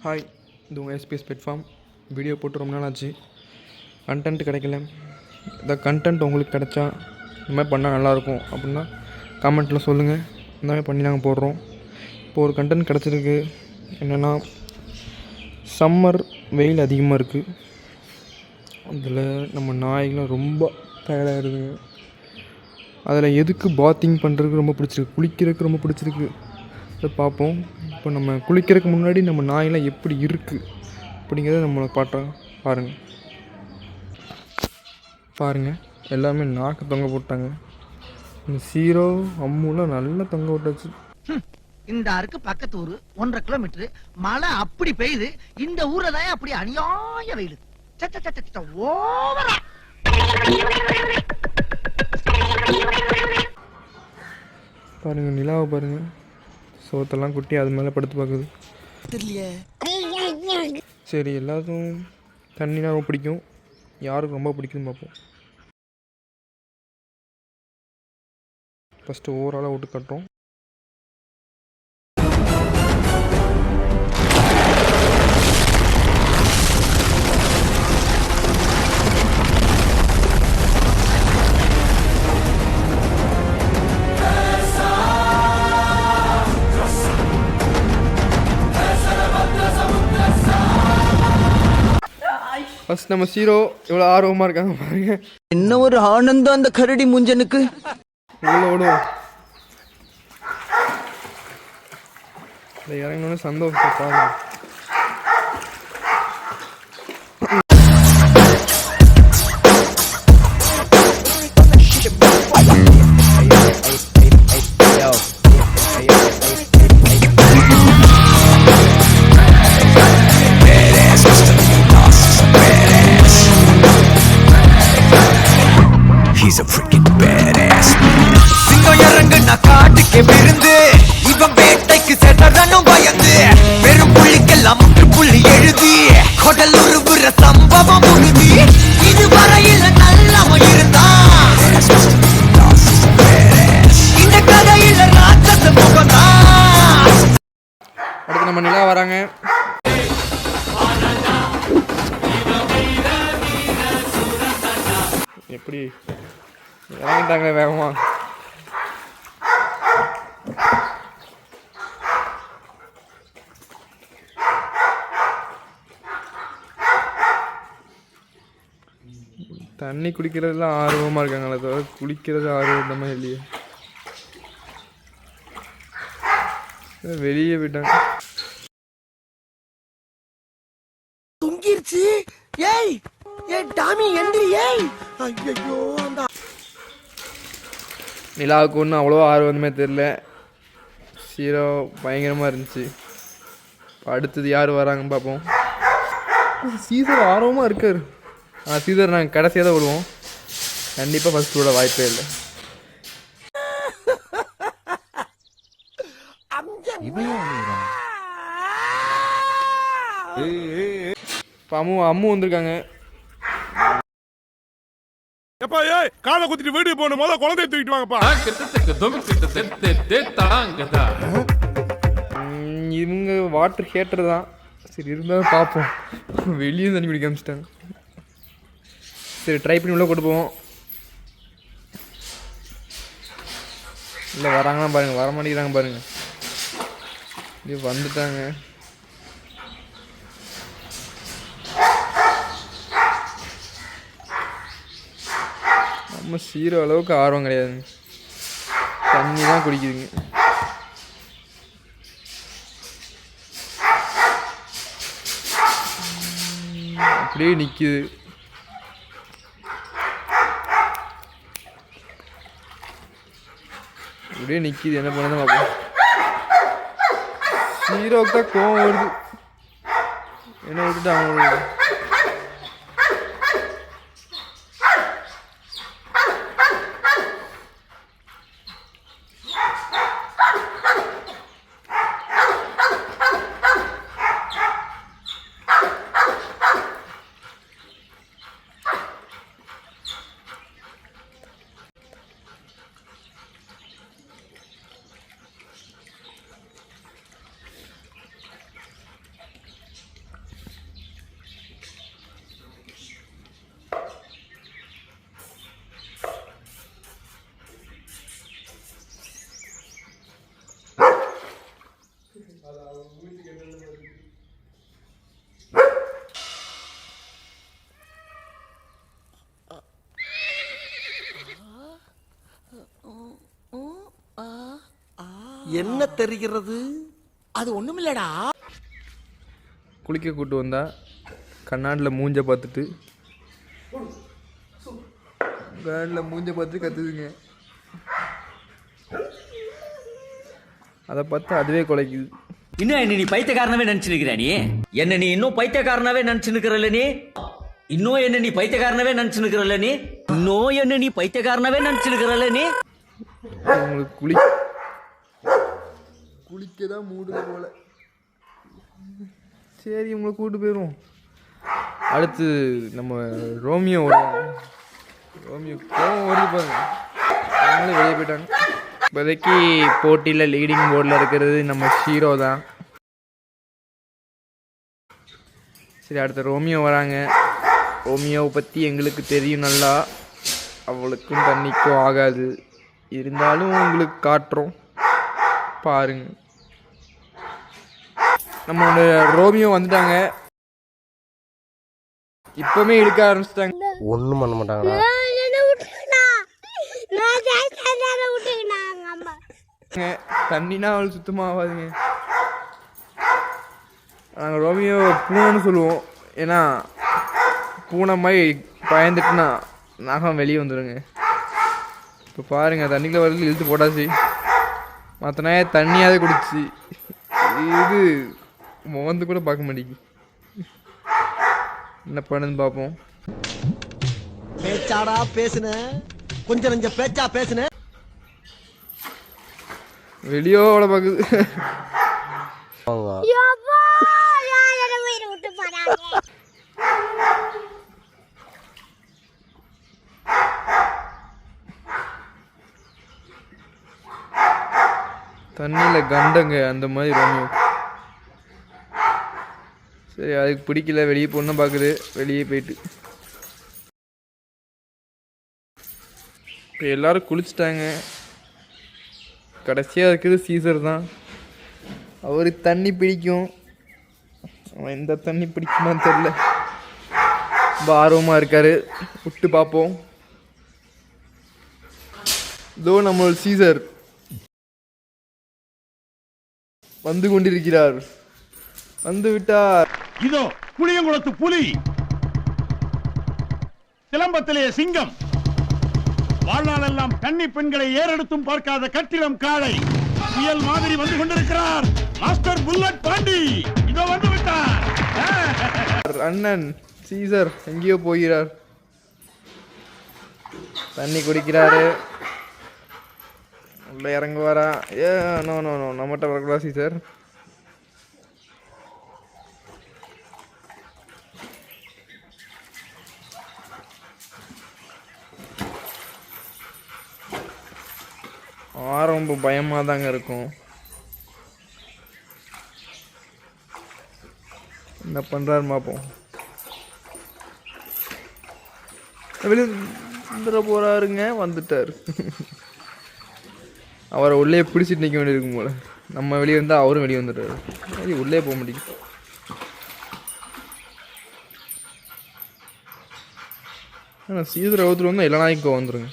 Hi, இது உங்கள் SBS pet farm. Video போட்டு ரொம்ப நாள் ஆச்சு, கண்டென்ட் கிடைக்கல. இந்த கண்டென்ட் உங்களுக்கு கிடைச்சா இந்த மாதிரி பண்ணால் நல்லாயிருக்கும் அப்படின்னா கமெண்ட்டில் சொல்லுங்கள். இந்த மாதிரி பண்ணி நாங்கள் போடுறோம். இப்போது ஒரு கண்டென்ட் கிடச்சிருக்கு. என்னென்னா, சம்மர் வெயில் அதிகமாக இருக்குது. அதில் நம்ம நாய்களும் ரொம்ப டயர்டாகிடுதுங்க. அதில் எதுக்கு பாத்திங் பண்ணுறதுக்கு ரொம்ப பிடிச்சிருக்கு, குளிக்கிறதுக்கு ரொம்ப பிடிச்சிருக்கு. அதை பார்ப்போம். இப்போ நம்ம குளிக்கிறதுக்கு முன்னாடி நம்ம நாயெல்லாம் எப்படி இருக்குது அப்படிங்கிறத நம்மளை பாருங்கள். எல்லாமே நாக்கு தொங்க போட்டாங்க. இந்த சீரோ அம்முலாம் நல்லா தொங்க விட்டாச்சு. இந்த அருக்கு பக்கத்து ஊரு 1.5 கிலோமீட்டர். மழை அப்படி பெய்யுது. இந்த ஊர்ல தான் அப்படி அநியாய வெயில். ஓவரா பாருங்க, நிலாவை பாருங்க. சோத்தெல்லாம் குட்டி அது மேலே படுத்து பார்க்குது. சரி, எல்லாத்துக்கும் தண்ணினா ரொம்ப பிடிக்கும். யாருக்கு ரொம்ப பிடிக்குதுன்னு பார்ப்போம். ஃபஸ்ட்டு ஓவராலாக விட்டு கட்டுறோம். ஃபஸ்ட் நம்ம சீரோ இவ்வளோ ஆர்வமாக இருக்காங்க பாருங்க. என்ன ஒரு ஆனந்தம் அந்த கரடி முஞ்சனுக்கு. இவ்வளோ ஓடுவோம். இந்த இறங்கினோன்னு சந்தோஷத்தை பாருங்க. He's a freaking badass. சிங்கம் இறங்குன காட்டுக்கு விருந்து, இவன் வேட்டைக்கு செட்டனும் பயந்து, வெறும் புள்ளிக்கெல்லாம் முற்று புள்ளி எழுதி, கொடல் உருவுற சம்பவம் உறுதி. இதுவரையில் நல்லவன் இருந்தான், இந்த கதையில் ராட்சச முகம்தான். அடுத்து நம்ம நிலா வராங்க. எப்படி இறங்கிட்டாங்க வேகமா. தண்ணி குடிக்கிறதுலாம் ஆர்வமாக இருக்காங்களே தவிர குளிக்கிறது ஆர்வம் இல்லையே. வெளியே விட்டாங்க. தொங்கிருச்சு. ஏய் டாமி எந்திரி. ஏய் ஐயோ, அந்த நிலாவுக்கு ஒன்றும் அவ்வளோ ஆர்வமே தெரில. சீரோ பயங்கரமாக இருந்துச்சு. அடுத்தது யார் வராங்கன்னு பார்ப்போம். சீசர் ஆர்வமாக இருக்கார். சீசர் நாங்கள் கடைசியாக தான் விடுவோம். கண்டிப்பாக ஃபஸ்ட் விட வாய்ப்பே இல்லை. இப்போ அம்மு வந்திருக்காங்க. எப்பா ஏய் காலை குத்திட்டு வீட்டுக்கு போகணும். முதல்ல குழந்தைய தூக்கிட்டு வாங்கப்பா. இவங்க வாட்டர் ஹேட்டர் தான். சரி, இருந்தாலும் பார்ப்போம். வெளியே தண்ணி குடிக்க ஆரம்பிச்சிட்டாங்க. சரி, ட்ரை பண்ணி உள்ள கொண்டு போவோம். இல்லை வராங்கன்னா பாருங்கள், வர மாட்டேங்கிறாங்க பாருங்கள். இப்படி வந்துட்டாங்க. நம்ம சீரோ அளவுக்கு ஆர்வம் கிடையாதுங்க. தண்ணி தான் குடிக்குதுங்க. அப்படியே நிற்கிது. அப்படியே நிற்கிது. என்ன பண்ணதான் பார்ப்போம். சீரோவுக்கு தான் கோவம் வருது. என்ன விட்டுட்டு அவங்க என்ன தெரிகிறது? அது ஒண்ணுமில்லடா. குளிக்க கூட்டு வந்தா கண்ணாடியில் மூஞ்ச பார்த்துட்டு கத்துதுங்க. அதை பார்த்து அதுவே குலைக்குது. இன்னும் என்ன நீ பைத்தியக்காரனவே நினைச்சு நிக்கிற நீ? என்ன நீ இன்னும் பைத்தியக்காரனவே நினைச்சு நிக்கிறல்ல நீ? இன்னும் என்ன நீ பைத்தியக்காரனவே நினைச்சு நிக்கிறல்ல நீ? இன்னும் என்ன நீ பைத்தியக்காரனவே நினைச்சு நிக்கிறல்ல நீ? உங்களுக்கு குளிக்க தான் மூடுல போல. சரி உங்களை கூட்டு போயிடுவோம். அடுத்து நம்ம ரோமியோ கோவம் வருது பாருங்க. அவங்களே வெளியே போயிட்டாங்க. இப்போதைக்கு போட்டியில் லீடிங் போர்டில் இருக்கிறது நம்ம ஹீரோ தான். சரி அடுத்து ரோமியோ வராங்க. ரோமியோவை பற்றி எங்களுக்கு தெரியும் நல்லா. அவளுக்கும் தண்ணிக்கும் ஆகாது. இருந்தாலும் உங்களுக்கு காட்டுறோம் பாருங்க. நம்மளோட ரோமியோ வந்துட்டாங்க. இப்பவுமே இழுக்க ஆரம்பிச்சிட்டாங்க. ஒண்ணும் பண்ண மாட்டாங்களா? தண்ணினா அவளுக்கு சுத்தமாக ஆகாதுங்க. நாங்கள் ரோமியோ பூனைன்னு சொல்லுவோம். ஏன்னா பூனை மாதிரி பயந்துட்டுனா நகம் வெளியே வந்துடுங்க. இப்போ பாருங்கள் தண்ணிக்குள்ள வரது இழுத்து போட்டாச்சு. மற்ற நாய் தண்ணியாவது குடிச்சு இது மோந்து கூட பார்க்க மாட்டேங்கி. என்ன பண்ணுன்னு பார்ப்போம். பேச்சாடா பேசுன, கொஞ்சம் நெஞ்ச பேச்சா பேசுன. வெளியோட பார்க்குது. தண்ணியில் கண்டங்க அந்த மாதிரி ரோமியோ. சரி அதுக்கு பிடிக்கல, வெளியே பொண்ணை பார்க்குது. வெளியே போயிட்டு இப்போ எல்லோரும் குளிச்சிட்டாங்க. கடைசியாக இருக்குது சீசர் தான். அவருக்கு தண்ணி பிடிக்கும். அவன் எந்த தண்ணி பிடிக்குமான்னு தெரில. ரொம்ப ஆர்வமாக இருக்கார். விட்டு பார்ப்போம். இதோ நம்மளோட சீசர் வந்து கொண்டிருக்கிறார். வந்து விட்டார். இதோ புளியங்குளத்து புலி, சிலம்பத்திலே சிங்கம், வாழ்நாளெல்லாம் கன்னி பெண்களை ஏறெடுத்தும் பார்க்காத கட்டிடம் காளை, புயல் மாதிரி வந்து கொண்டிருக்கிறார் மாஸ்டர் புல்லட் பாண்டி. இதோ வந்து விட்டார். அண்ணன் சீசர் எங்கேயோ போகிறார். தண்ணி குடிக்கிறாரு. உள்ள இறங்குவாரா? நோ நோ நோ, நம்மகிட்ட வரக்கூடாது சீசர். ரொம்ப பயமாக தாங்க இருக்கும். என்ன பண்ணுறாரு பார்ப்போம். வெளியே வந்துட போகிறாருங்க. வந்துட்டார். அவரை உள்ளே பிடிச்சிட்டு நிற்க வேண்டியிருக்கும் போல. நம்ம வெளியே வந்தால் அவரும் வெளியே வந்துட்டார். அது உள்ளே போக முடியும். ஆனால் சீசர் அவுத்துல வந்து எல்லா நாய்க்கும் வந்துடுங்க.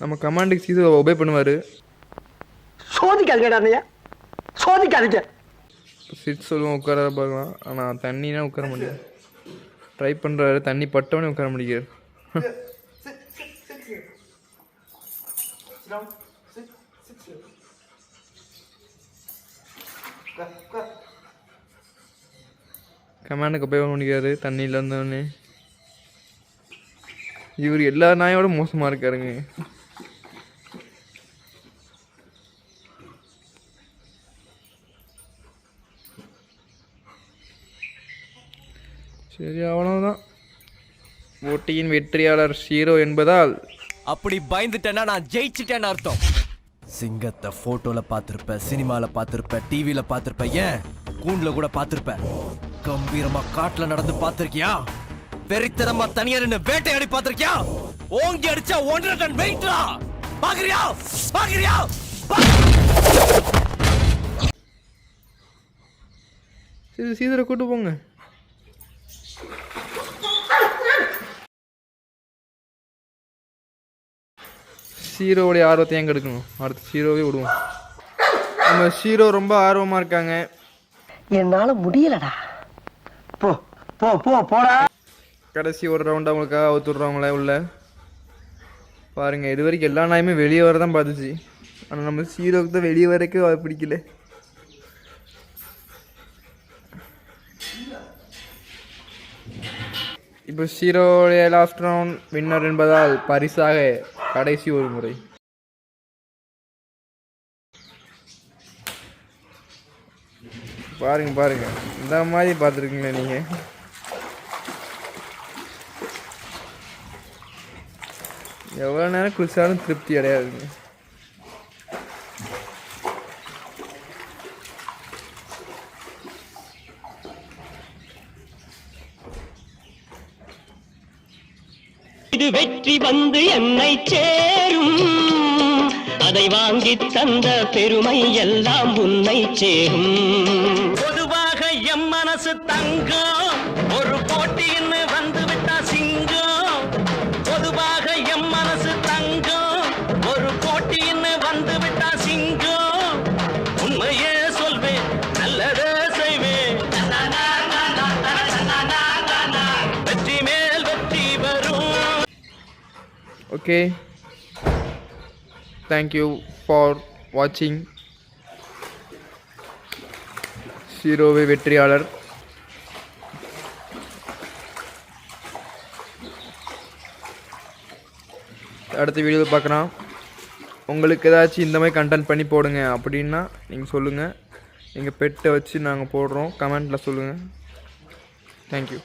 நம்ம கமாண்டுக்கு சீசர் ஒபே பண்ணுவார். சோதிக்காதீங்க, சோதிக்காதீங்க. சிட் சொல்லுவோம் உட்கார பார்க்கலாம். ஆனால் தண்ணினா உட்கார முடியாது. ட்ரை பண்ணுறாரு. தண்ணி பட்டவனே உட்கார முடியாது. கமாண்டுக்கு ஒபே பண்ண முடியாது தண்ணியில் இருந்தவொடனே. இவர் எல்லா நாயோட மோசமாக இருக்காருங்க. சரி அவ்வளோதான். போட்டியின் வெற்றியாளர் ஹீரோ என்பதால் அப்படி பயந்துட்டேன்னா நான் ஜெயிச்சிட்டேன்னு அர்த்தம். சிங்கத்தை போட்டோல பார்த்திருப்ப, சினிமால பார்த்திருப்ப, டிவில பார்த்திருப்ப, ஏன் கூண்டுல கூட பார்த்திருப்ப. கம்பீரமா காட்டுல நடந்து பார்த்திருக்கியா? வெறித்தனமா தனியா நின்னு வேட்டையாடி பார்த்திருக்கியா? ஓங்கி அடிச்சா 1.5 டன் வெயிட்ரா. பாக்குறியா? பாக்குறியா? சரி சீதரை கூட்டு போங்க. ஹீரோவுடைய ஆர்வத்தை ஏன் கெடுக்கணும்? அடுத்து ஹீரோவே விடுவோம். நம்ம ஹீரோ ரொம்ப ஆர்வமாக இருக்காங்க. என்னால முடியலடா. போ போ போ போடா. கடைசி ஒரு ரவுண்ட் அவங்களுக்காக அவுத்துடுறவங்களே உள்ள பாருங்கள். இது வரைக்கும் எல்லா நாயுமே வெளியே வர தான் பார்த்துச்சு. ஆனால் நம்ம ஹீரோவுக்கு தான் வெளியே வரக்கு பிடிக்கல. இப்போ ஹீரோடைய லாஸ்ட் ரவுண்ட் வின்னர் என்பதால் பரிசாக கடைசி ஒரு முறை பாருங்க பாருங்க. இந்த மாதிரி பார்த்துருக்கீங்களா நீங்கள்? எவ்வளோ நேரம் குளிச்சாலும் திருப்தி அடையாதுங்க. இது வெற்றி வந்து என்னை சேரும், அதை வாங்கி தந்த பெருமை எல்லாம் உன்னை சேரும். பொதுவாக எம் மனசு தங்கம், ஒரு போட்டின்னு வந்து விட்டா சிங்கம். பொதுவாக எம் மனசு தங்கம், ஒரு போட்டின்னு வந்து விட்டா சிங்கம். உண்மையே சொல்வேன், நல்லதே செய்வேன், வெற்றி மேல் வெற்றி வரும். Okay, thank you for watching. ஹீரோவே வெற்றியாளர். அடுத்த வீடியோவில் பார்க்குறோம். உங்களுக்கு ஏதாச்சும் இந்த மாதிரி கண்டென்ட் பண்ணி போடுங்க அப்படின்னா நீங்கள் சொல்லுங்கள். எங்கள் பெட்டை வச்சு நாங்கள் போடுறோம். கமெண்ட்டில் சொல்லுங்கள். தேங்க்யூ.